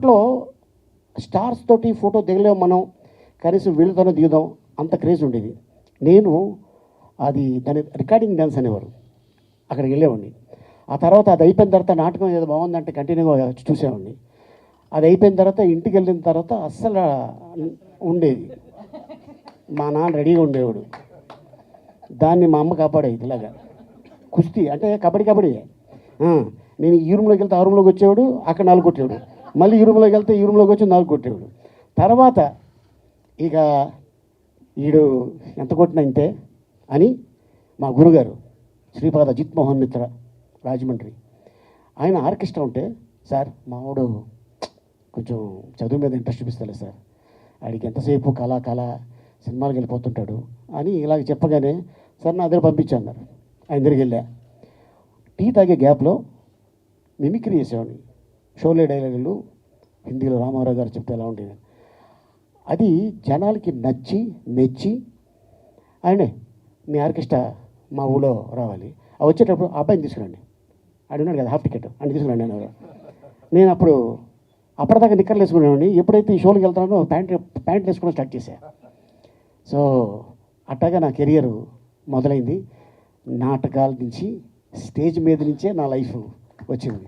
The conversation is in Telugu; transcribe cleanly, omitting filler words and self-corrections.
అప్పట్లో స్టార్స్ తోటి ఫోటో దిగలేము మనం, కనీసం వీళ్ళతోనే దిగుదాం, అంత క్రేజ్ ఉండేది. నేను అది దాని రికార్డింగ్ డ్యాన్స్ అనేవారు, అక్కడికి వెళ్ళేవాడిని. ఆ తర్వాత అది అయిపోయిన తర్వాత నాటకం ఏదో బాగుందంటే కంటిన్యూగా చూసేవాడిని. అది అయిపోయిన తర్వాత ఇంటికి వెళ్ళిన తర్వాత అస్సలు ఉండేది, మా నాన్న రెడీగా ఉండేవాడు, దాన్ని మా అమ్మ కాపాడేది. ఇలాగా కుస్తీ అంటే కబడ్డీ. నేను ఈ రూమ్లోకి వెళ్తే ఆ రూమ్లోకి వచ్చేవాడు, అక్కడ 4 కొట్టేవాడు, మళ్ళీ ఈ రూమ్లోకి వెళ్తే ఈ రూమ్లోకి వచ్చి 4 కొట్టేవాడు. తర్వాత ఇక వీడు ఎంత కొట్టినా ఇంతే అని మా గురుగారు శ్రీపాద అజిత్ మోహన్ మిత్ర రాజమండ్రి, ఆయన ఆర్కెస్ట్రా ఉంటే, సార్ మావాడు కొంచెం చదువు మీద ఇంట్రెస్ట్ చూపిస్తలే సార్, ఆడికి ఎంతసేపు కళ సినిమాలకు వెళ్ళిపోతుంటాడు అని ఇలాగ చెప్పగానే, సార్ నా దగ్గర పంపించాన్నారు. ఆయన దగ్గరికి వెళ్ళా. టీ తాగే గ్యాప్లో మిమిక్రీ చేసేవాడిని, షోలే డైలాగులు హిందీలో రామారావు గారు చెప్తే ఎలా ఉండేది. అది జనాలకి నచ్చి మెచ్చి, ఆయనే మీ ఆర్కెస్ట్రా మా ఊళ్ళో రావాలి, వచ్చేటప్పుడు ఆ అబ్బాయిని తీసుకురండి, ఆడున్నాడు కదా హాఫ్ టికెట్ అని తీసుకురండి అన్నారు. నేను అప్పటిదాకా నిక్కర్లు వేసుకునేవాడిని, ఎప్పుడైతే ఈ షోలకు వెళ్తానో ప్యాంట్ వేసుకోవడం స్టార్ట్ చేశాను. సో అట్టాగా నా కెరియర్ మొదలైంది. నాటకాల నుంచి, స్టేజ్ మీద నుంచే నా లైఫ్ వచ్చింది.